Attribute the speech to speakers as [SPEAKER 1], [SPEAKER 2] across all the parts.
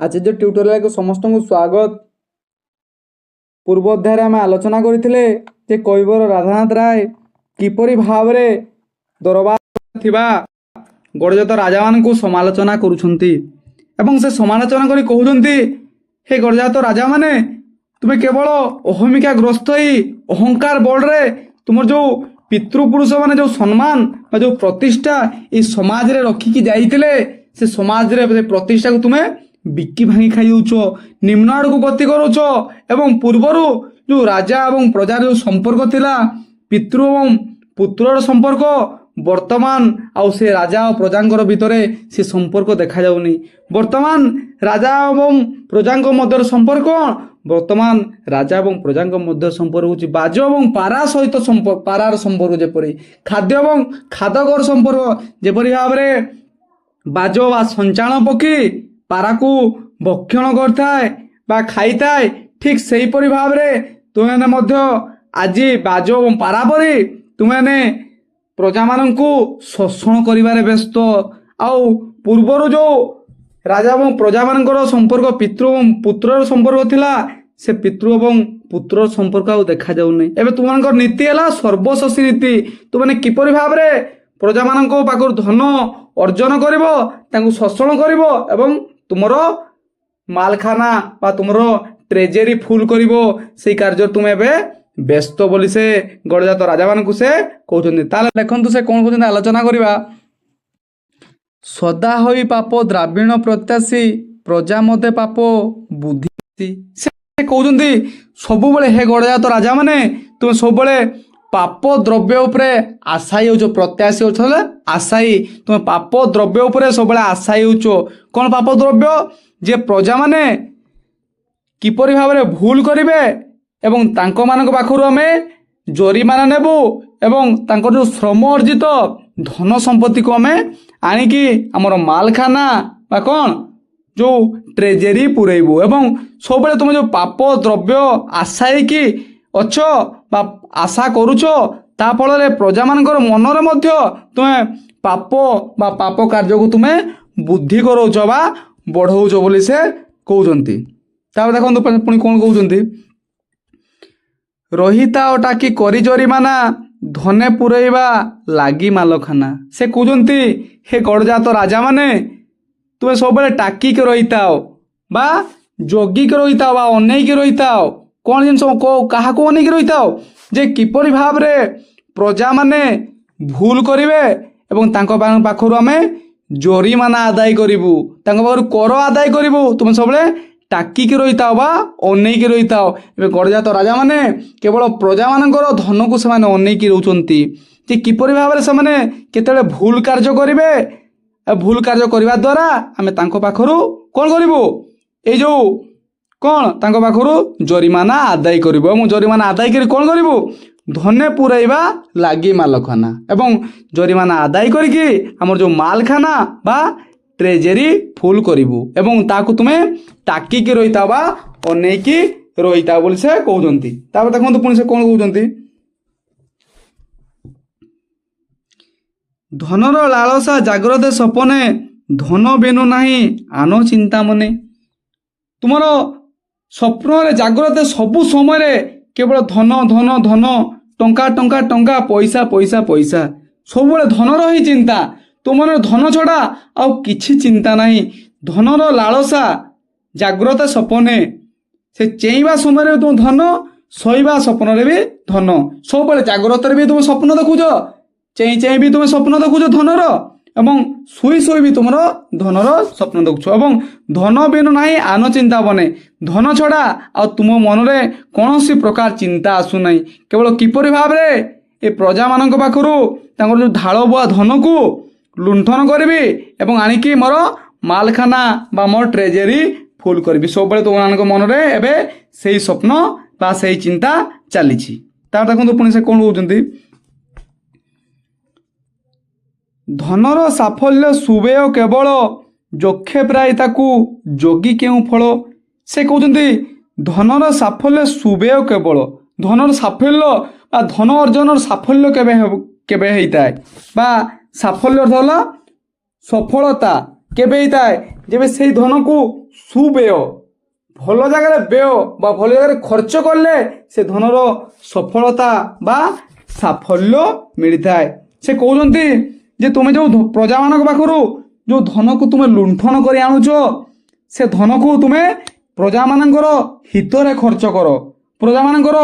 [SPEAKER 1] आज जो ट्यूटोरियल को समस्त को स्वागत। पूर्व अध्याय आम आलोचना करते जे कैवर राधानाथ राय किपरि भाव दरबार थिबा गड़जात राजा मान को समालोचना करुछंती एवं से समालोचना करी कहउछंती, हे गड़जात राजा माने तुम्हें केवल अहमिका ग्रस्त ही अहंकार बल रे तुम जो पितृपुरुष माने जो सम्मान जो प्रतिष्ठा ये समाज रे रखिकी जाइतिले से समाज रे प्रतिष्ठा को तुम्हें बिकी भांगी खाई दौच, निम्न आड़ को गति करुच एवं पूर्वर जो राजा एवं प्रजार जो संपर्क थिला पितृ एवं पुत्रर संपर्क वर्तमान आउ से राजा और प्रजांकर भितर से संपर्क देखा जाउनी। वर्तमान राजा एवं प्रजांक मध्य संपर्क वर्तमान राजा एवं प्रजांक मध्य संपर्क होची बाज एवं पारा सहित संपर्क पारार संपर्क जेपरी खाद्य एवं खादकर संपर्क जेपरी भाव में बाज बा संचालन पक्षी पारा को भक्षण करथाए बा खाइथाए, ठीक सही परि भाव रे तुमने मध्य आज बाज एवं पारा परि तुमने प्रजा माननकु शोषण करिबारे व्यस्त। आउ पूर्वर जो राजा एवं प्रजा मानकर संपर्क पितृ एवं पुत्रर संपर्क थिला से पितृ एवं पुत्र संपर्क आउ देखा जाउनी। एबे तुमनकर नीति हैला सर्वशसी नीति। तुमने किपरि भाव रे प्रजा माननको पाकर धन अर्जन करिवो तांकु शोषण करिवो एवं तुमरो मालखाना बा तुमरो ट्रेजेरी फुल करिवो सेई कार्य तुमे एबे व्यस्त बोली से गड़जात राजा मानकु से कहउछन्ती। ताले देखंतु से कोन कहउछन्ती आलोचना करिबा। सदा होई पाप द्राविण प्रत्याशी प्रजा मते पाप बुद्धि से कहउछन्ती सबु बेले हे गड़जात राजा माने तुम सब बेले पाप द्रव्य उपरे आशायी हो प्रत्याशी हो आशायी तुम पाप द्रव्य उपरे सब आशायी हो। कौन पाप द्रव्य जे प्रजा माने किपरि भाव में भूल करिवे एवं तांको मानक पाखरु आमे जरिमाना नेबु एवं तांको जो श्रम अर्जित धन संपत्ति को आमे आनिकी हमर मालखाना बा कौन जो ट्रेजेरी पुरेबु एवं सब तुम जो पाप द्रव्य आशायी की अच्छ बा आशा करुछ ता फल प्रजा मानकर मनरे मध्य तुमे पाप बा पाप कार्य को तुमे बुद्धि करौछ बा बढ़ौछ बोली से कहउछन्ती। तापर देखंतु पुणी कोन कहउछन्ती, रहिता टाकी करी जरिमाना धने पुरैबा लागी मालखाना। से कहउछन्ती हे गड़जात राजा माने तुमे सब बेले टाकी के रहिताओ बा जोगी के रहिताओ बा अनेई के रहिताओ कौन जिन क्या अनेक रही था जे किपरि भाव रे प्रजा माने भूल करिवे एवं तांको पाखरु आमे जरिमाना आदाय करिवु तांको पाखरु कर आदाय करिवु तुम सबले टाकी के रही था बा अनेक रही था। गड़जात राजा माने केवल प्रजा मानकर धन को से अनेक रहउचंती जे किपरि भाव रे से माने केतेले भूल कार्य करिवे भूल कार्य करबा द्वारा आमे तांको पाखरु कोन करिवु ए जो कौन तांको पाखरु जरिमाना आदाय करिवो एवं जरिमाना आदाय करी कोन करिवो धने पुरैबा लागी मालखाना एवं जरिमाना आदाय करिकी हमर जो मालखाना बा ट्रेजेरी फुल करिवो एवं ताकु तुमे टाकी के रहिता बा अनेकी रहिता बोली से कहउछन्ती। तापर देखंतु पुणी से कोन कहउछन्ती, धनर लालसा जाग्रत सपने धन बेनु नाही आनो चिंता मने। तुमर स्वप्न जाग्रत सबु समय केवल धन धन धन टंका टंका टंका पैसा पैसा पैसा सब धनर ही चिंता तुम धन छड़ा आउ किछि चिंता नहीं। धनर लालसा जाग्रत सपने से चेईबा समय तुम धन शोइबा स्वप्न भी धन सब जाग्रत भी तुम स्वप्न देखुच चेई चेई भी तुम स्वप्न देखुच धनर एवं शुई शुई भी तुम धनर स्वप्न देखुछ एवं धन बिनु नाही आनो चिंता बने धन छड़ा आ तुम मन रे कौनसी प्रकार चिंता आसु नाही। केवल किपरि भाव रे ए प्रजा मानक पाखरु तांकर जो ढाल बुआ धन को लुंठन करबी एवं आनिकी मोर मालखाना बा मोर ट्रेजेरी फुल करबी सब तुम मानक मन रे एबे सेही स्वप्न बा सेही चिंता चलीछि। तापर देखंतु पुणी से कोन कहउछन्ती, धनर साफल्य सुबेय केवल जोखे प्राय ताकू जोगी केउ फल। से कहउछन्ती धनर साफल्य सुबेय केवल धनर साफल्य बा धन अर्जन साफल्य केबे केबे हेइताय बा साफल्य अर्थ होला सफलता केबे हेइताय जेबे सेही धन को ସୁବ୍ୟୟ ଭଲ ଜାଗାରେ ବ୍ୟୟ ବା ଭଲ ଜାଗାରେ ଖର୍ଚ୍ଚ କଲେ ସେ ଧନର ସଫଳତା ବା ସାଫଲ୍ୟ ମିଳିଥାଏ। ସେ କହୁଛନ୍ତି ଯେ ତୁମେ ଯେଉଁ ପ୍ରଜାମାନଙ୍କ ପାଖରୁ ଯେଉଁ ଧନକୁ ତୁମେ ଲୁଣ୍ଠନ କରି ଆଣୁଛ ସେ ଧନକୁ ତୁମେ ପ୍ରଜାମାନଙ୍କର ହିତରେ ଖର୍ଚ୍ଚ କର, ପ୍ରଜାମାନଙ୍କର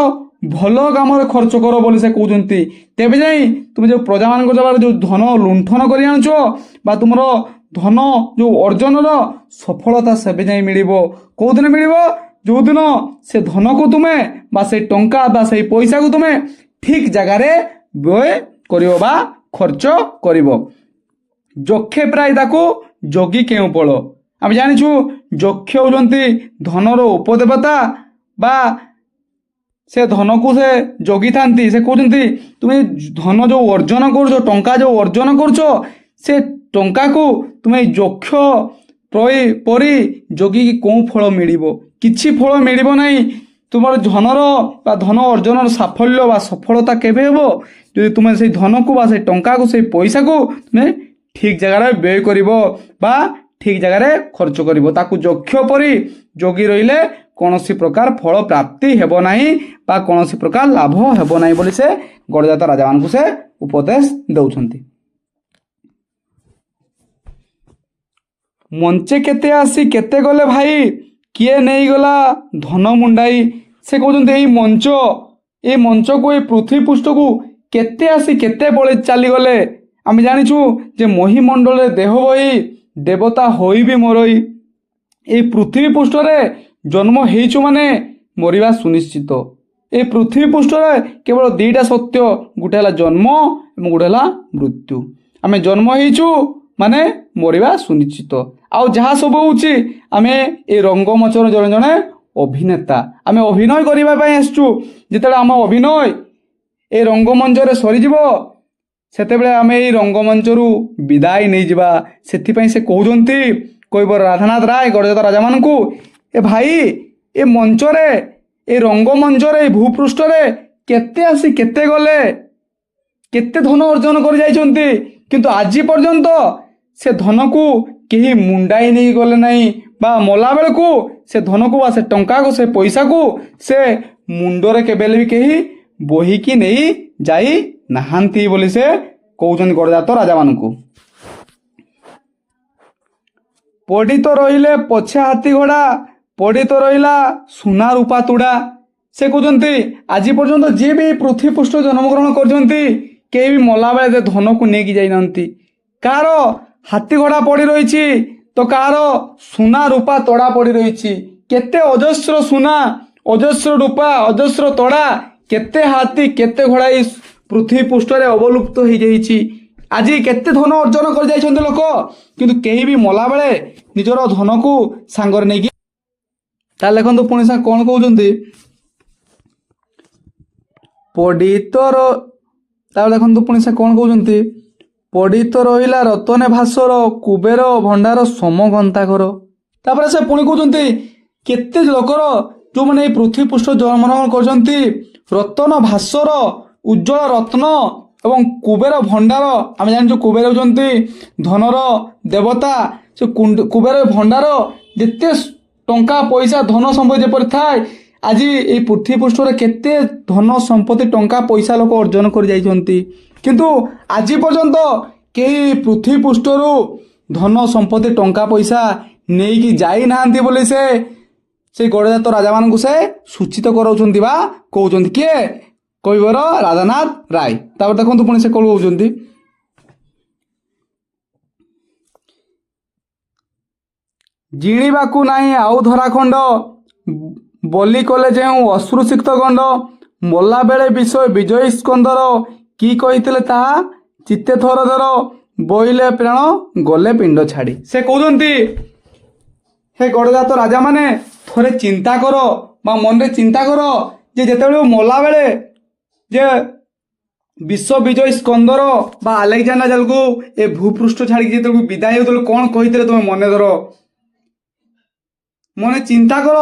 [SPEAKER 1] ଭଲ କାମରେ ଖର୍ଚ୍ଚ କର ବୋଲି ସେ କହୁଛନ୍ତି। ତେବେ ଯାଇ ତୁମେ ଯେଉଁ ପ୍ରଜାମାନଙ୍କ ଜାଗାରେ ଯେଉଁ ଧନ ଲୁଣ୍ଠନ କରି ଆଣୁଛ ବା ତୁମର ଧନ ଯେଉଁ ଅର୍ଜନର ସଫଳତା ସେବେ ଯାଇ ମିଳିବ। କେଉଁଦିନ ମିଳିବ? ଯେଉଁଦିନ ସେ ଧନକୁ ତୁମେ ବା ସେଇ ଟଙ୍କା ବା ସେଇ ପଇସାକୁ ତୁମେ ଠିକ୍ ଜାଗାରେ ବ୍ୟୟ କରିବ ବା ଖର୍ଚ୍ଚ କରିବ। ଯକ୍ଷେ ପ୍ରାୟ ତାକୁ ଯୋଗୀ କେଉଁ ଫଳ। ଆମେ ଜାଣିଛୁ ଯକ୍ଷ ହେଉଛନ୍ତି ଧନର ଉପଦେବତା ବା ସେ ଧନକୁ ସେ ଜଗିଥାନ୍ତି। ସେ କହୁଛନ୍ତି ତୁମେ ଧନ ଯେଉଁ ଅର୍ଜନ କରୁଛ, ଟଙ୍କା ଯେଉଁ ଅର୍ଜନ କରୁଛ, ସେ ଟଙ୍କାକୁ ତୁମେ ଯକ୍ଷ ପରି ଜଗିକି କେଉଁ ଫଳ ମିଳିବ? କିଛି ଫଳ ମିଳିବ ନାହିଁ। ତୁମର ଧନର ବା ଧନ ଅର୍ଜନର ସାଫଲ୍ୟ ବା ସଫଳତା କେବେ ହେବ? ଯଦି ତୁମେ ସେଇ ଧନକୁ ବା ସେଇ ଟଙ୍କାକୁ ସେଇ ପଇସାକୁ ତୁମେ ଠିକ୍ ଜାଗାରେ ବ୍ୟୟ କରିବ ବା ଠିକ୍ ଜାଗାରେ ଖର୍ଚ୍ଚ କରିବ। ତାକୁ ଯକ୍ଷ ପରି ଜଗି ରହିଲେ କୌଣସି ପ୍ରକାର ଫଳ ପ୍ରାପ୍ତି ହେବ ନାହିଁ ବା କୌଣସି ପ୍ରକାର ଲାଭ ହେବ ନାହିଁ ବୋଲି ସେ ଗଡ଼ଜାତ ରାଜାମାନଙ୍କୁ ସେ ଉପଦେଶ ଦେଉଛନ୍ତି। ମଞ୍ଚେ କେତେ ଆସି କେତେ ଗଲେ ଭାଇ, କିଏ ନେଇଗଲା ଧନ ମୁଣ୍ଡାଇ। ସେ କହୁଛନ୍ତି ଏଇ ମଞ୍ଚକୁ ଏଇ ପୃଥିବୀ ପୃଷ୍ଠକୁ କେତେ ଆସି କେତେ ପଳେଇ ଚାଲିଗଲେ। ଆମେ ଜାଣିଛୁ ଯେ ମହିମଣ୍ଡଳରେ ଦେହ ବହି ଦେବତା ହୋଇ ବି ମରଇ। ଏଇ ପୃଥିବୀ ପୃଷ୍ଠରେ ଜନ୍ମ ହେଇଛୁ ମାନେ ମରିବା ସୁନିଶ୍ଚିତ। এই পৃথিবী পৃষ্ঠରେ କେବଳ ଦୁଇଟା ସତ୍ୟ, ଗୋଟେ ହେଲା ଜନ୍ମ ଏବଂ ଗୋଟେ ହେଲା ମୃତ୍ୟୁ। ଆମେ ଜନ୍ମ ହେଇଛୁ ମାନେ ମରିବା ସୁନିଶ୍ଚିତ। ଆଉ ଯାହା ସବୁ ହେଉଛି ଆମେ এই ରଙ୍ଗମଞ୍ଚର ଜଣେ ଜଣେ ଅଭିନେତା। ଆମେ ଅଭିନୟ କରିବା ପାଇଁ ଆସିଛୁ। ଯେତେବେଳେ ଆମ ଅଭିନୟ এই ରଙ୍ଗମଞ୍ଚରେ ସରିଯିବ ସେତେବେଳେ ଆମେ এই ରଙ୍ଗମଞ୍ଚରୁ ବିଦାୟ ନେଇଯିବା। ସେଥିପାଇଁ ସେ କହୁଛନ୍ତି କୈବର ରାଧାନାଥ ରାୟ ଗଡ଼ଜାତ ରାଜାମାନଙ୍କୁ, ଏ ଭାଇ ଏ ମଞ୍ଚରେ ଏ ରଙ୍ଗମଞ୍ଚରେ ଏ ଭୂପୃଷ୍ଠରେ କେତେ ଆସି କେତେ ଗଲେ, କେତେ ଧନ ଅର୍ଜନ କରି ଯାଇଛନ୍ତି, କିନ୍ତୁ ଆଜି ପର୍ଯ୍ୟନ୍ତ ସେ ଧନକୁ କେହି ମୁଣ୍ଡାଇ ନେଇ ଗଲେ ନାହିଁ ବା ମଲା ବେଳକୁ ସେ ଧନକୁ ବା ସେ ଟଙ୍କାକୁ ସେ ପଇସାକୁ ସେ ମୁଣ୍ଡରେ କେବେ ବି କେହି ବୋହିକି ନେଇ ଯାଇ ନାହାନ୍ତି ବୋଲି ସେ କହୁଛନ୍ତି ଗଡ଼ଜାତ ରାଜାମାନଙ୍କୁ। ପଡ଼ି ତ ରହିଲେ ପଛେ ହାତୀ ଘୋଡ଼ା, ପଡ଼ି ତ ରହିଲା ସୁନା ରୂପା ତୁଡ଼ା। ସେ କହୁଛନ୍ତି ଆଜି ପର୍ଯ୍ୟନ୍ତ ଯିଏ ବି ପୃଥିବୀ ପୃଷ୍ଠ ଜନ୍ମଗ୍ରହଣ କରିଛନ୍ତି କେହି ବି ମଲାବେଳେ ସେ ଧନକୁ ନେଇକି ଯାଇନାହାନ୍ତି। କାହାର ହାତୀ ଘୋଡ଼ା ପଡ଼ି ରହିଛି ତ କାହାର ସୁନା ରୂପା ତଡ଼ା ପଡ଼ି ରହିଛି। କେତେ ଅଜସ୍ର ସୁନା, ଅଜସ୍ର ରୂପା, ଅଜସ୍ର ତଡ଼ା, କେତେ ହାତୀ କେତେ ଘୋଡ଼ା ଏଇ ପୃଥିବୀ ପୃଷ୍ଠରେ ଅବଲୁପ୍ତ ହେଇଯାଇଛି। ଆଜି କେତେ ଧନ ଅର୍ଜନ କରି ଯାଇଛନ୍ତି ଲୋକ, କିନ୍ତୁ କେହି ବି ମଲାବେଳେ ନିଜର ଧନକୁ ସାଙ୍ଗରେ ନେଇକି। ତାହେଲେ ଦେଖନ୍ତୁ ପୁଣି ସାଙ୍ଗ କ'ଣ କହୁଛନ୍ତି, ପଡ଼ିତର। ତାହେଲେ ଦେଖନ୍ତୁ ପୁଣି ସେ କ'ଣ କହୁଛନ୍ତି, ପଡ଼ିତ ରହିଲା ରତନେ ଭାସର, କୁବେର ଭଣ୍ଡାର ସମ ଗନ୍ତାଘର। ତାପରେ ସେ ପୁଣି କହୁଛନ୍ତି କେତେ ଲୋକର ଯେଉଁମାନେ ଏଇ ପୃଥିବୀ ପୃଷ୍ଠ ଜନ୍ମଗ୍ରହଣ କରିଛନ୍ତି ରତନ ଭାସର, ଉଜ୍ଜଳ ରତ୍ନ ଏବଂ କୁବେର ଭଣ୍ଡାର। ଆମେ ଜାଣିଛୁ କୁବେର ହେଉଛନ୍ତି ଧନର ଦେବତା। ସେ କୁବେର ଭଣ୍ଡାର ଯେତେ ଟଙ୍କା ପଇସା ଧନ ସମ୍ପତ୍ତି ଯେପରି ଥାଏ, ଆଜି ଏଇ ପୃଥିବୀ ପୃଷ୍ଠରେ କେତେ ଧନ ସମ୍ପତ୍ତି ଟଙ୍କା ପଇସା ଲୋକ ଅର୍ଜନ କରି ଯାଇଛନ୍ତି, କିନ୍ତୁ ଆଜି ପର୍ଯ୍ୟନ୍ତ କେହି ପୃଥିବୀ ପୃଷ୍ଠରୁ ଧନ ସମ୍ପତ୍ତି ଟଙ୍କା ପଇସା ନେଇକି ଯାଇନାହାନ୍ତି ବୋଲି ସେ ଗଡ଼ଜାତ ରାଜାମାନଙ୍କୁ ସେ ସୂଚିତ କରାଉଛନ୍ତି ବା କହୁଛନ୍ତି। କିଏ? କୈବର ରାଧାନାଥ ରାୟ। ତାପରେ ଦେଖନ୍ତୁ ପୁଣି ସେ କ'ଣ କହୁଛନ୍ତି, ଜିଣିବାକୁ ନାହିଁ ଆଉ ଧରାଖଣ୍ଡ, ବୋଲି କଲେ ଯେଉଁ ଅଶ୍ରୁସିକ୍ତ ଗଣ୍ଡ, ମଲାବେଳେ ବିଜୟୀ ସ୍କନ୍ଦର, କି କହିଥିଲେ ତାହା ଚିତ୍ତେ ଥର ଧର, ବୋଇଲେ ପ୍ରାଣ ଗଲେ ପିଣ୍ଡ ଛାଡ଼ି। ସେ କହୁଛନ୍ତି ହେ ଗଡ଼ଜାତ ରାଜାମାନେ ଥରେ ଚିନ୍ତା କର ବା ମନରେ ଚିନ୍ତା କର ଯେ ଯେତେବେଳେ ମଲାବେଳେ ଯେ ବିଶ୍ୱ ବିଜୟୀ ସ୍କନ୍ଦର ବା ଆଲେକ୍ସାଣ୍ଡର ଏ ଭୂପୃଷ୍ଠ ଛାଡ଼ିକି ଯେତେବେଳେ ବିଦାୟ ହେଉଥିଲେ କ'ଣ କହିଥିଲେ ତୁମେ ମନେ ଧର। ମନେ ଚିନ୍ତା କର,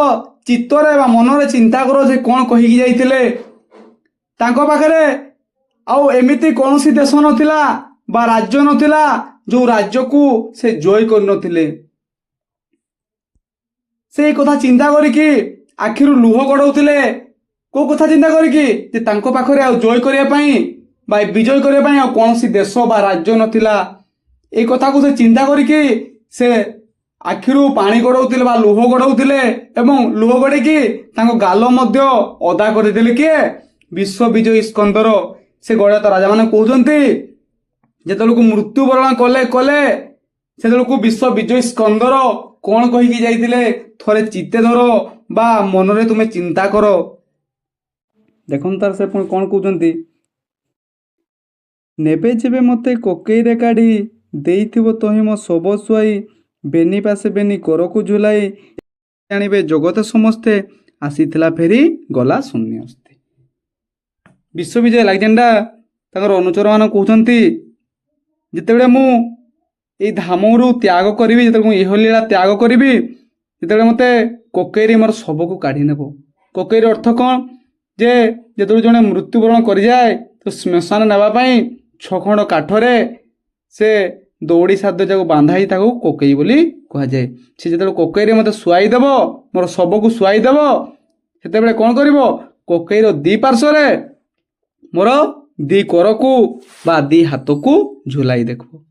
[SPEAKER 1] ଚିତ୍ତରେ ବା ମନରେ ଚିନ୍ତା କର ଯେ କ'ଣ କହିକି ଯାଇଥିଲେ। ତାଙ୍କ ପାଖରେ ଆଉ ଏମିତି କୌଣସି ଦେଶ ନଥିଲା ବା ରାଜ୍ୟ ନଥିଲା ଯେଉଁ ରାଜ୍ୟକୁ ସେ ଜୟ କରିନଥିଲେ। से कथा चिंता करिकी आखिरु लुह गड़ाउथिले को कथा चिंता करिकी जे तांको पाखरे आ जय करिया पई बा विजय करिया पई आ कोनोसी देश बा राज्य नथिला। ए कथा को से चिंता करिकी से आखिरु पानी गड़ाउथिले बा लुह गड़ाउथिले एवं लुह गड़ेकी तांको गाल मध्य अदा करदेले किए विश्व विजयी स्कंदर। से गड़िया तो राजा माने कहउचंती जेतलकु मृत्युवरण कले कले सेतलकु विश्व विजयी स्कंदर कौन कहीकि जाइतिले थरे चित्ते धर बा मनरे तुमे चिंता कर। देखन तार से पुणी कौन कहउचंती नेबे जेबे मते कोकेईरे काढ़ी देइथिबो तहि मो सब सुआई बेनी पासे बेनी करकु झुलाई जानिबे जगत समस्ते आसीथिला फेरी गला शून्य अस्ति। विश्वविजय अलेक्जेंडर ताकर अनुचर मान कहउचंती जितेबेले मु एई धामरु त्याग करिवि जितेबेले मु एहो लीला त्याग करिवि जितेबेले मते कोकेईरे मोर सबको काढ़ी नेबो। कोकेईर अर्थ कौन जे जेतबेले जणे मृत्युवरण करि जाए तो श्मशान नेबा पई छखंड काठरे से दौड़ी साध्य जाको बांधाई ताको कोकेई बोली कहा जाए। से जेतबेले कोकेईरे मते सुआई देबो मोर सबको सुआई देबो सेतेबेले कोन करिवो कोकेईर दी पार्श्वरे मोर दी करकु बा दी हाथकु झुलाई देखबो।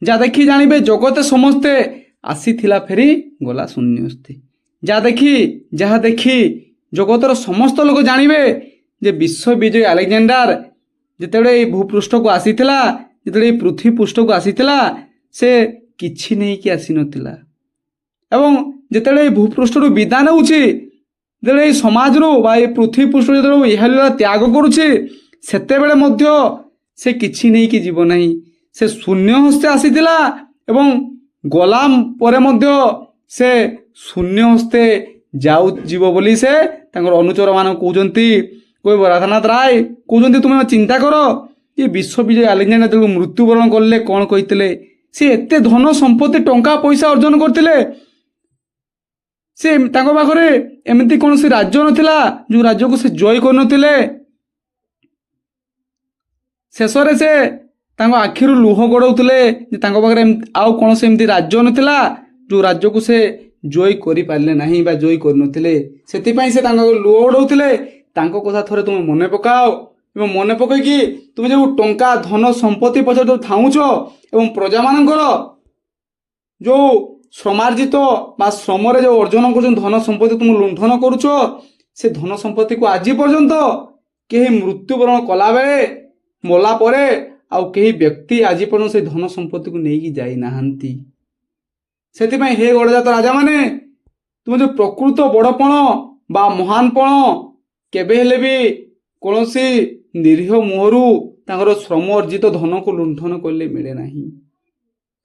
[SPEAKER 1] जा देखी जानिबे जगते समस्ते आसीथिला फेरी गला शून्य अस्ति। जा देखी जहा देखी जगतर समस्त लोक जानिबे जे विश्व विजय अलेक्जेंडर जितेबेले भूपृष्ठ को आसीथिला जितेबेले पृथ्वी पृष्ठ को आसीथिला से किछि नहीं कि आसी नथिला एवं जितेबेले भूपृष्ठ रु विदा नेउछि जितेबेले समाज रु बा पृथ्वी पृष्ठ जितेबेले इहा त्याग करूछि सेतेबेले मध्य से किछि नहीं कि जीव नहीं से शून्य हस्ते आसीथिला एवं गलाम परे मध्य से शून्य हस्ते जाऊ जीव बोली से तांकर अनुचर मान कहउचंती कोई राधानाथ राय कहउचंती तुमे चिंता करो ये विश्व विजय अलेक्जेंडर जब मृत्युवरण करले कौन कहितले से एते धन संपत्ति टंका पैसा अर्जन करथिले से तांको पाखरे एमती कौन से राज्य नथिला जो राज्य को से जय कर नथिले शेषरे से तांको आखिरु लुह गड़ाउथिले जे तांको पाखरे आउ कौन से एमती राज्य नथिला जो राज्य को से जय करि पारले नाही बा जय कर नथिले सेति पई से तांको लुह गड़ाउथिले। तांको कथा थोड़े तुम मने पकाओ एवं मने पकईकि तुम जो टंका धन संपत्ति पछरे जो थाउछ एवं प्रजा मानकर जो श्रमार्जित बा श्रम जो अर्जन कर धन संपत्ति तुम लुंठन करुछ से धन संपत्ति को आज पर्यंत कहीं मृत्युवरण कला बेले मला परे आउ कहीं व्यक्ति आज पर्यंत से धन संपत्ति को लेकिन जाई नाहंती। सेतिपई हे गड़जात राजा माने तुम जो प्रकृत बड़पण बा महानपण केबे हेले भी कौनसी निरीह मुहरु तांकर श्रम अर्जित धन को लुंठन करले मिले नहीं।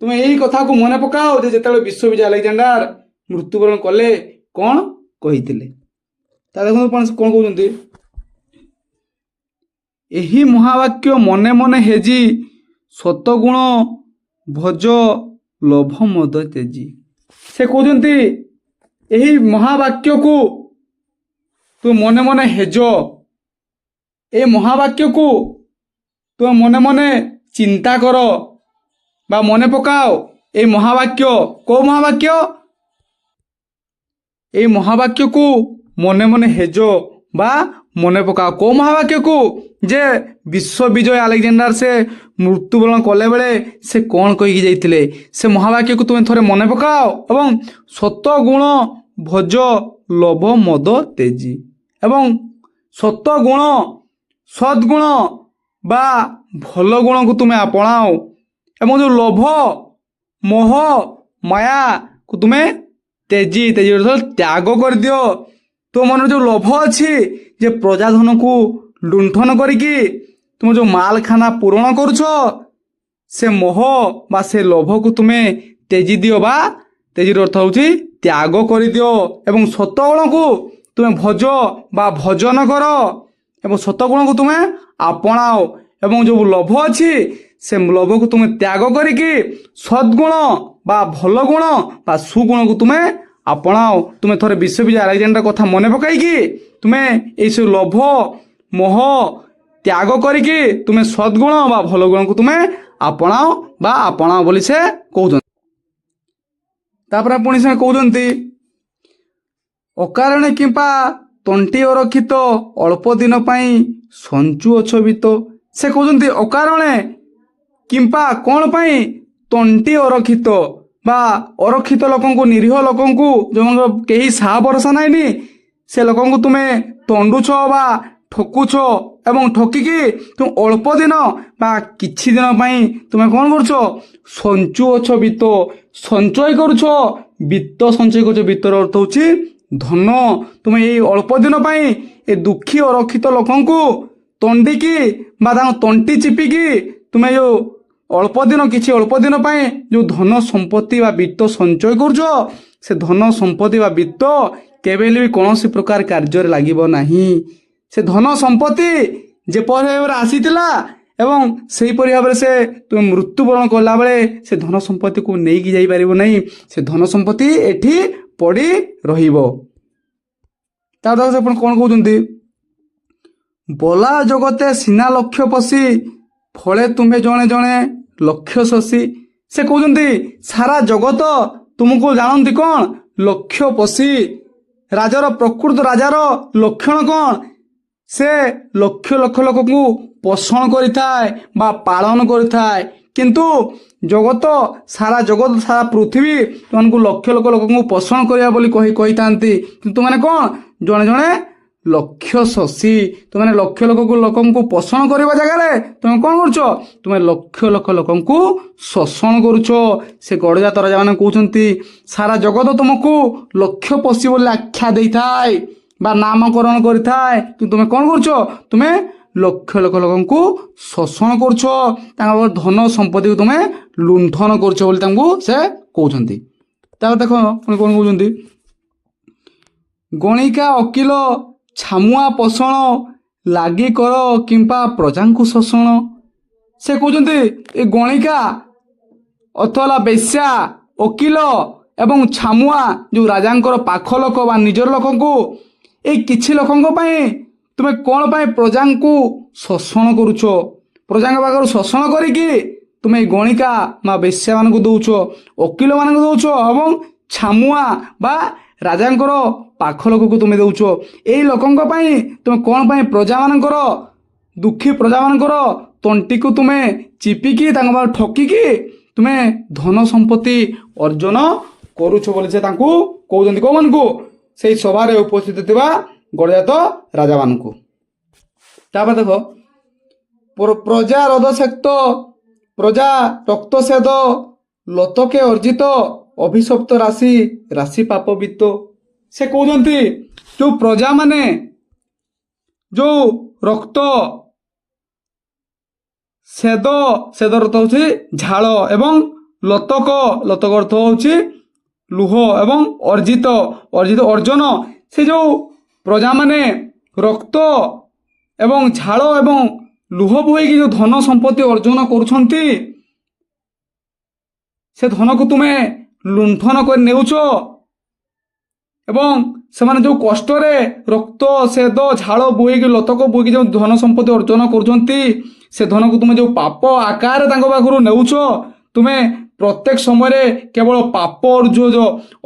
[SPEAKER 1] तुम यही कथा को मने पकाओ जे जेतेबेले विश्व विजय अलेक्जेंडर मृत्युवरण कले कौन कहिथिले। ता देखो कौन कहउचंती एही महावाक्य मने मने हेजी सतगुण भज लोभ मद तेजी। से कहउचंती एही महावाक्य को तुम मने मने हेज ए महावाक्य को तुम मने मने चिंता कर बा मने पकाओ। ए महावाक्य को महावाक्य ए महावाक्य को मने मने हेज बा मने पकाओ को महावाक्य को जे विश्व विजय अलेक्जेंडर से मृत्युवरण कले बेले से कौन कही जाइतिले से महावाक्य को तुम थोड़े मने पकाओ एवं सत गुण भज लोभ मद तेजी एवं सत गुण सद्गुण बा भल गुण को तुम्हें अपनाओ एवं जो लोभ मोह माया को तुम्हें तेजी तेजी त्याग कर दियो। तो मन जो लोभ अच्छी जे प्रजाधन को लुंठन करिकी तुम जो मालखाना पूरण करुछ से मोह बा से लोभ को तुम्हें तेजी दियो बा तेजीर अर्थ होची त्याग कर दियो एवं सतगुण को तुम्हें भज बा भजन कर एवं सतगुण को तुम्हें अपनाओ एवं जो लोभ अच्छी से लोभ को तुम्हें त्याग करिकी सद्गुण बा भल गुण बा सुगुण को तुम्हें अपनाओ। तुम्हें थोड़े विश्व विजय अलेक्जेंडर कथा मने पकाईकी तुम्हें ये सब लोभ मोह त्याग करिकी तुम्हें सद्गुण बा भल गुण को तुम्हें अपनाओ बा अपनाओ बोली से कहउछन। तापर पुणी से कहउछंती ଅକାରଣେ କିମ୍ବା ତଣ୍ଟି ଅରକ୍ଷିତ ଅଳ୍ପ ଦିନ ପାଇଁ ସଞ୍ଚୁଅଛ ବିତ। ସେ କହୁଛନ୍ତି ଅକାରଣେ କିମ୍ବା କ'ଣ ପାଇଁ ତଣ୍ଟି ଅରକ୍ଷିତ ବା ଅରକ୍ଷିତ ଲୋକଙ୍କୁ, ନିରୀହ ଲୋକଙ୍କୁ, ଯେଉଁମାନଙ୍କର କେହି ସାହା ଭରସା ନାହିଁନି, ସେ ଲୋକଙ୍କୁ ତୁମେ ତଣ୍ଡୁଛ ବା ଠକୁଛ ଏବଂ ଠକିକି ତୁମେ ଅଳ୍ପ ଦିନ ବା କିଛି ଦିନ ପାଇଁ ତୁମେ କ'ଣ କରୁଛ? ସଞ୍ଚୁଅଛ ବିତ୍ତ, ସଞ୍ଚୟ କରୁଛ। ବିତ୍ତ ସଞ୍ଚୟ କରୁଛ, ବିତ୍ତର ଅର୍ଥ ହେଉଛି ଧନ। ତୁମେ ଏଇ ଅଳ୍ପ ଦିନ ପାଇଁ ଏ ଦୁଃଖୀ ଅରକ୍ଷିତ ଲୋକଙ୍କୁ ତଣ୍ଡିକି ବା ତାଙ୍କ ତଣ୍ଟି ଚିପିକି ତୁମେ ଯେଉଁ ଅଳ୍ପ ଦିନ, କିଛି ଅଳ୍ପ ଦିନ ପାଇଁ ଯେଉଁ ଧନ ସମ୍ପତ୍ତି ବା ବିତ୍ତ ସଞ୍ଚୟ କରୁଛ, ସେ ଧନ ସମ୍ପତ୍ତି ବା ବିତ୍ତ କେବେ ହେଲେ ବି କୌଣସି ପ୍ରକାର କାର୍ଯ୍ୟରେ ଲାଗିବ ନାହିଁ। ସେ ଧନ ସମ୍ପତ୍ତି ଯେପରି ଭାବରେ ଆସିଥିଲା ଏବଂ ସେହିପରି ଭାବରେ ସେ ତୁମେ ମୃତ୍ୟୁବରଣ କଲାବେଳେ ସେ ଧନ ସମ୍ପତ୍ତିକୁ ନେଇକି ଯାଇପାରିବ ନାହିଁ। ସେ ଧନ ସମ୍ପତ୍ତି ଏଠି ପଡ଼ି ରହିବ। ତାପରେ ସେ ଆପଣ କ'ଣ କହୁଛନ୍ତି? ବଲା ଜଗତେ ସିନା ଲକ୍ଷ୍ୟ ପଶି, ଫଳେ ତୁମେ ଜଣେ ଜଣେ ଲକ୍ଷ୍ୟ ଶଶୀ। ସେ କହୁଛନ୍ତି ସାରା ଜଗତ ତୁମକୁ ଜାଣନ୍ତି କ'ଣ? ଲକ୍ଷ୍ୟ ପଶି। ରାଜାର ପ୍ରକୃତ ରାଜାର ଲକ୍ଷଣ କ'ଣ? ସେ ଲକ୍ଷ ଲକ୍ଷ ଲୋକଙ୍କୁ ପୋଷଣ କରିଥାଏ ବା ପାଳନ କରିଥାଏ। କିନ୍ତୁ ଜଗତ, ସାରା ଜଗତ, ସାରା ପୃଥିବୀ ତୁମକୁ ଲକ୍ଷ ଲକ୍ଷ ଲୋକଙ୍କୁ ପୋଷଣ କରିବା ବୋଲି କହିଥାନ୍ତି। କିନ୍ତୁ ତୁମେ କ'ଣ? ଜଣେ ଜଣେ ଲକ୍ଷ୍ୟ ଶଶୀ। ତୁମେ ଲକ୍ଷ ଲୋକଙ୍କୁ ପୋଷଣ କରିବା ଜାଗାରେ ତୁମେ କ'ଣ କରୁଛ? ତୁମେ ଲକ୍ଷ ଲକ୍ଷ ଲୋକଙ୍କୁ ଶୋଷଣ କରୁଛ। ସେ ଗଡ଼ଜାତ ରାଜାମାନେ କହୁଛନ୍ତି ସାରା ଜଗତ ତୁମକୁ ଲକ୍ଷ୍ୟ ପଶି ବୋଲି ଆଖ୍ୟା ଦେଇଥାଏ ବା ନାମକରଣ କରିଥାଏ, କିନ୍ତୁ ତୁମେ କ'ଣ କରୁଛ? ତୁମେ ଲକ୍ଷ ଲକ୍ଷ ଲୋକଙ୍କୁ ଶୋଷଣ କରୁଛ, ତାଙ୍କ ଧନ ସମ୍ପତ୍ତିକୁ ତୁମେ ଲୁଣ୍ଠନ କରୁଛ ବୋଲି ତାଙ୍କୁ ସେ କହୁଛନ୍ତି। ତାପରେ ଦେଖ ପୁଣି କ'ଣ କହୁଛନ୍ତି? ଗଣିକା ଓକିଲ ଛାମୁଆ ପୋଷଣ, ଲାଗି କର କିମ୍ବା ପ୍ରଜାଙ୍କୁ ଶୋଷଣ। ସେ କହୁଛନ୍ତି ଏ ଗଣିକା ଅଥବା ବେଶ୍ୟା, ଓକିଲ ଏବଂ ଛାମୁଆ, ଯେଉଁ ରାଜାଙ୍କର ପାଖ ଲୋକ ବା ନିଜର ଲୋକଙ୍କୁ, ଏଇ କିଛି ଲୋକଙ୍କ ପାଇଁ ତୁମେ କ'ଣ ପାଇଁ ପ୍ରଜାଙ୍କୁ ଶୋଷଣ କରୁଛ? ପ୍ରଜାଙ୍କ ପାଖରୁ ଶୋଷଣ କରିକି ତୁମେ ଏଇ ଗଣିକା ବା ବେଶ୍ୟାମାନଙ୍କୁ ଦେଉଛ, ଓକିଲମାନଙ୍କୁ ଦେଉଛ ଏବଂ ଛାମୁଆ ବା ରାଜାଙ୍କର ପାଖ ଲୋକକୁ ତୁମେ ଦେଉଛ। ଏଇ ଲୋକଙ୍କ ପାଇଁ ତୁମେ କ'ଣ ପାଇଁ ପ୍ରଜାମାନଙ୍କର, ଦୁଃଖୀ ପ୍ରଜାମାନଙ୍କର ତଣ୍ଟିକୁ ତୁମେ ଚିପିକି ତାଙ୍କ ପାଖରେ ଠକିକି ତୁମେ ଧନ ସମ୍ପତ୍ତି ଅର୍ଜନ କରୁଛ ବୋଲି ସେ ତାଙ୍କୁ କହୁଛନ୍ତି। କେଉଁମାନଙ୍କୁ? ସେଇ ସଭାରେ ଉପସ୍ଥିତ ଥିବା ଗଡ଼ଜାତ ରାଜାମାନଙ୍କୁ। ତାପରେ ଦେଖ ପ୍ରଜା ରଦଶେକ୍ତ, ପ୍ରଜା ରକ୍ତସେଦ, ଲତକେ ଅର୍ଜିତ, ଅଭିଶପ୍ତ ରାଶି, ରାଶି ପାପ ବିତ୍ତ। ସେ କହୁଛନ୍ତି ଯେଉଁ ପ୍ରଜାମାନେ ଯେଉଁ ରକ୍ତ, ସେଦ, ସେଦର ଅର୍ଥ ହେଉଛି ଝାଳ ଏବଂ ଲତକ, ଲତକ ଅର୍ଥ ହେଉଛି ଲୁହ ଏବଂ ଅର୍ଜିତ, ଅର୍ଜିତ ଅର୍ଜନ। ସେ ଯେଉଁ ପ୍ରଜାମାନେ ରକ୍ତ ଏବଂ ଝାଳ ଏବଂ ଲୁହ ବୋହିକି ଯେଉଁ ଧନ ସମ୍ପତ୍ତି ଅର୍ଜନ କରୁଛନ୍ତି, ସେ ଧନକୁ ତୁମେ ଲୁଣ୍ଠନ କରି ନେଉଛ ଏବଂ ସେମାନେ ଯେଉଁ କଷ୍ଟରେ ରକ୍ତ, ସେଦ, ଝାଳ ବୋହିକି, ଲତକ ବୋହିକି ଯେଉଁ ଧନ ସମ୍ପତ୍ତି ଅର୍ଜନ କରୁଛନ୍ତି, ସେ ଧନକୁ ତୁମେ ଯେଉଁ ପାପ ଆକାରରେ ତାଙ୍କ ପାଖରୁ ନେଉଛ, ତୁମେ ପ୍ରତ୍ୟେକ ସମୟରେ କେବଳ ପାପ ଅର୍ଜୁଛ।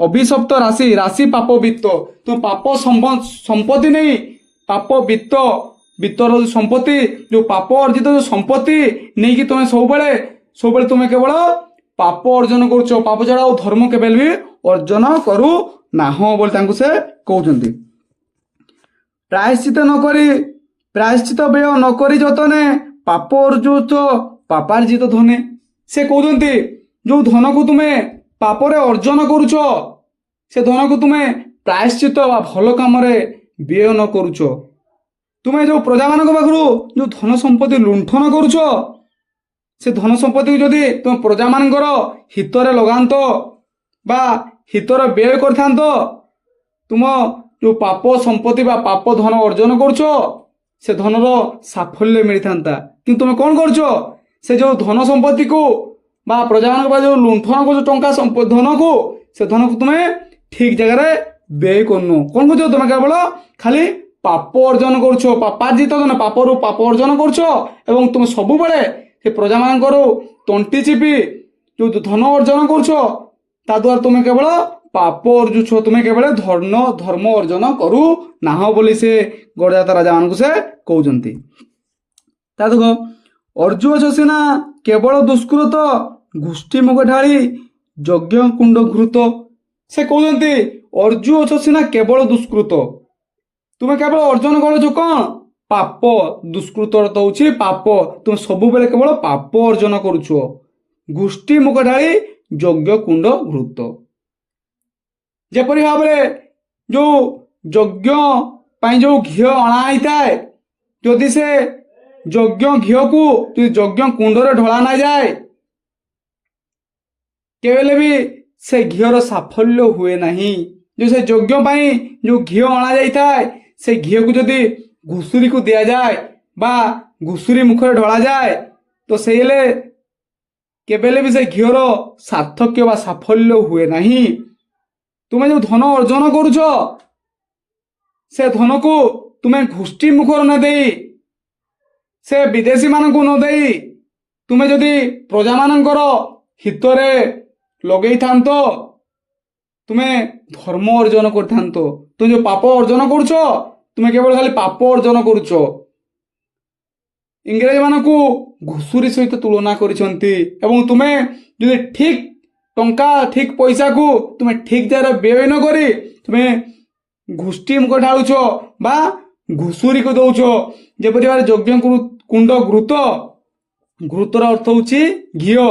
[SPEAKER 1] ଅଭିଶପ୍ତ ରାଶି, ରାଶି ପାପ ବିତ୍ତ। ତୁମେ ପାପ ସମ୍ପତ୍ତି ନେଇ, ପାପ ବିତ୍ତ, ବିତ୍ତର ସମ୍ପତ୍ତି, ଯେଉଁ ପାପ ଅର୍ଜିତ ଯେଉଁ ସମ୍ପତ୍ତି ନେଇକି ତୁମେ ସବୁବେଳେ ତୁମେ କେବଳ ପାପ ଅର୍ଜନ କରୁଛ। ପାପ ଛଡ଼ା ଆଉ ଧର୍ମ କେବେ ବି ଅର୍ଜନ କରୁ ନାହଁ ବୋଲି ତାଙ୍କୁ ସେ କହୁଛନ୍ତି। ପ୍ରାୟଶ୍ଚିତ ବ୍ୟୟ ନକରି ଯତନେ, ପାପ ଅର୍ଜୁଛ ପାପାର୍ଜିତ ଧନେ। ସେ କହୁଛନ୍ତି ଯେଉଁ ଧନକୁ ତୁମେ ପାପରେ ଅର୍ଜନ କରୁଛ, ସେ ଧନକୁ ତୁମେ ପ୍ରାୟଶ୍ଚିତ ବା ଭଲ କାମରେ ବ୍ୟୟ ନ କରୁଛ। ତୁମେ ଯେଉଁ ପ୍ରଜାମାନଙ୍କ ପାଖରୁ ଯେଉଁ ଧନ ସମ୍ପତ୍ତି ଲୁଣ୍ଠନ କରୁଛ, ସେ ଧନ ସମ୍ପତ୍ତିକୁ ଯଦି ତୁମେ ପ୍ରଜାମାନଙ୍କର ହିତରେ ଲଗାନ୍ତ ବା ହିତରେ ବ୍ୟୟ କରିଥାନ୍ତ, ତୁମ ଯେଉଁ ପାପ ସମ୍ପତ୍ତି ବା ପାପ ଧନ ଅର୍ଜନ କରୁଛ, ସେ ଧନର ସାଫଲ୍ୟ ମିଳିଥାନ୍ତା। କିନ୍ତୁ ତୁମେ କ'ଣ କରୁଛ? ସେ ଯେଉଁ ଧନ ସମ୍ପତ୍ତିକୁ ବା ପ୍ରଜାମାନଙ୍କ ପାଇଁ ଯେଉଁ ଲୁଣ୍ଠନ କରୁଛ ଟଙ୍କା ଧନକୁ, ସେ ଧନକୁ ତୁମେ ଠିକ୍ ଜାଗାରେ ବ୍ୟୟ କରୁନ। କ'ଣ କରୁଛ? ତୁମେ କେବଳ ଖାଲି ପାପ ଅର୍ଜନ କରୁଛ, ପାପାର୍ଜିତ ଧନ, ପାପରୁ ପାପ ଅର୍ଜନ କରୁଛ ଏବଂ ତୁମେ ସବୁବେଳେ ସେ ପ୍ରଜାମାନଙ୍କର ତଣ୍ଟି ଚିପି ଯେଉଁ ଧନ ଅର୍ଜନ କରୁଛ, ତା ଦ୍ୱାରା ତୁମେ କେବଳ ପାପ ଅର୍ଜୁଛ, ତୁମେ କେବଳ ଧର୍ମ ଅର୍ଜନ କରୁ ନାହ ବୋଲି ସେ ଗଡ଼ଜାତ ରାଜାମାନଙ୍କୁ ସେ କହୁଛନ୍ତି। ତା ଦେଖ, ଅର୍ଜୁଅଛ ସିନା କେବଳ ଦୁଷ୍କୃତ, ଗୋଷ୍ଠୀ ମୁଖ ଢାଳି ଯଜ୍ଞ କୁଣ୍ଡ ଘୃତ। ସେ କହୁଛନ୍ତି ଅର୍ଜୁଅଛ ସିନା କେବଳ ଦୁଷ୍କୃତ, ତୁମେ କେବଳ ଅର୍ଜନ କରୁଛ କ'ଣ? ପାପ। ଦୁଷ୍କୃତ ଅର୍ଥ ହେଉଛି ପାପ, ତୁମେ ସବୁବେଳେ କେବଳ ପାପ ଅର୍ଜନ କରୁଛ। ଗୋଷ୍ଠୀ ମୁଖ ଢାଳି ଯଜ୍ଞ କୁଣ୍ଡ ଘୃତ। ଯେପରି ଭାବରେ ଯେଉଁ ଯଜ୍ଞ ପାଇଁ ଯେଉଁ ଘିଅ ଅଣା ହେଇଥାଏ, ଯଦି ସେ ଯଜ୍ଞ ଘିଅକୁ ଯଦି ଯଜ୍ଞ କୁଣ୍ଡରେ ଢଳା ନଯାଏ, କେବେ ବି ସେ ଘିଅର ସାଫଲ୍ୟ ହୁଏ ନାହିଁ। ଯେଉଁ ସେ ଯଜ୍ଞ ପାଇଁ ଯେଉଁ ଘିଅ ଅଣାଯାଇଥାଏ, ସେ ଘିଅକୁ ଯଦି ଘୁଷୁରିକୁ ଦିଆଯାଏ ବା ଘୁଷୁରି ମୁଖରେ ଢଳାଯାଏ, ତ ସେଇ ହେଲେ କେବେ ବି ସେ ଘିଅର ସାର୍ଥକ୍ୟ ବା ସାଫଲ୍ୟ ହୁଏ ନାହିଁ। ତୁମେ ଯେଉଁ ଧନ ଅର୍ଜନ କରୁଛ, ସେ ଧନକୁ ତୁମେ ଗୋଷ୍ଠୀ ମୁଖରେ ନ ଦେଇ, ସେ ବିଦେଶୀମାନଙ୍କୁ ନ ଦେଇ, ତୁମେ ଯଦି ପ୍ରଜାମାନଙ୍କର ହିତରେ ଲଗେଇଥାନ୍ତ, ତୁମେ ଧର୍ମ ଅର୍ଜନ କରିଥାନ୍ତ। ତୁମେ ଯେଉଁ ପାପ ଅର୍ଜନ କରୁଛ, ତୁମେ କେବଳ ଖାଲି ପାପ ଅର୍ଜନ କରୁଛ। ଇଂରେଜମାନଙ୍କୁ ଘୁଷୁରି ସହିତ ତୁଳନା କରିଛନ୍ତି ଏବଂ ତୁମେ ଯଦି ଠିକ୍ ଟଙ୍କା ଠିକ୍ ପଇସାକୁ ତୁମେ ଠିକ୍ ଜାଗାରେ ବ୍ୟୟ ନ କରି ତୁମେ ଗୋଷ୍ଠୀ ମୁଖ ଢାଳୁଛ ବା ଘୁଷୁରିକୁ ଦେଉଛ। ଯେପରି ଭାବରେ ଯଜ୍ଞ କୁଣ୍ଡ ଘୃତ, ଘୃତର ଅର୍ଥ ହେଉଛି ଘିଅ।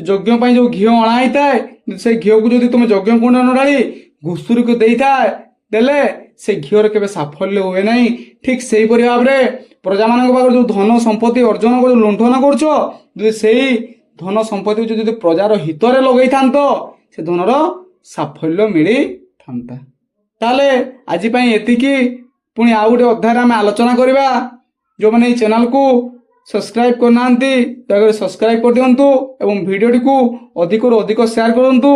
[SPEAKER 1] ଯଜ୍ଞ ପାଇଁ ଯେଉଁ ଘିଅ ଅଣା ହେଇଥାଏ, ସେ ଘିଅକୁ ଯଦି ତୁମେ ଯଜ୍ଞ କୁଣ୍ଡ ନ ଢାଳି ଘୁଷୁରିକୁ ଦେଲେ ସେ ଘିଅର କେବେ ସାଫଲ୍ୟ ହୁଏ ନାହିଁ। ଠିକ୍ ସେହିପରି ଭାବରେ ପ୍ରଜାମାନଙ୍କ ପାଖରେ ଯେଉଁ ଧନ ସମ୍ପତ୍ତି ଅର୍ଜନ କରି ଲୁଣ୍ଠନ କରୁଛ, ଯଦି ସେଇ ଧନ ସମ୍ପତ୍ତିକୁ ଯଦି ପ୍ରଜାର ହିତରେ ଲଗେଇଥାନ୍ତ, ସେ ଧନର ସାଫଲ୍ୟ ମିଳିଥାନ୍ତା। ତାହେଲେ ଆଜି ପାଇଁ ଏତିକି। ପୁଣି ଆଉ ଗୋଟେ ଅଧ୍ୟାୟରେ ଆମେ ଆଲୋଚନା କରିବା। ଯେଉଁମାନେ ଏଇ ଚ୍ୟାନେଲକୁ ସବସ୍କ୍ରାଇବ୍ କରିନାହାନ୍ତି, ଦୟାକରି ସବସ୍କ୍ରାଇବ୍ କରିଦିଅନ୍ତୁ ଏବଂ ଭିଡ଼ିଓଟିକୁ ଅଧିକରୁ ଅଧିକ ସେୟାର କରନ୍ତୁ,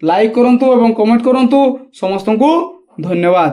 [SPEAKER 1] ଲାଇକ୍ କରନ୍ତୁ ଏବଂ କମେଣ୍ଟ କରନ୍ତୁ। ସମସ୍ତଙ୍କୁ ଧନ୍ୟବାଦ।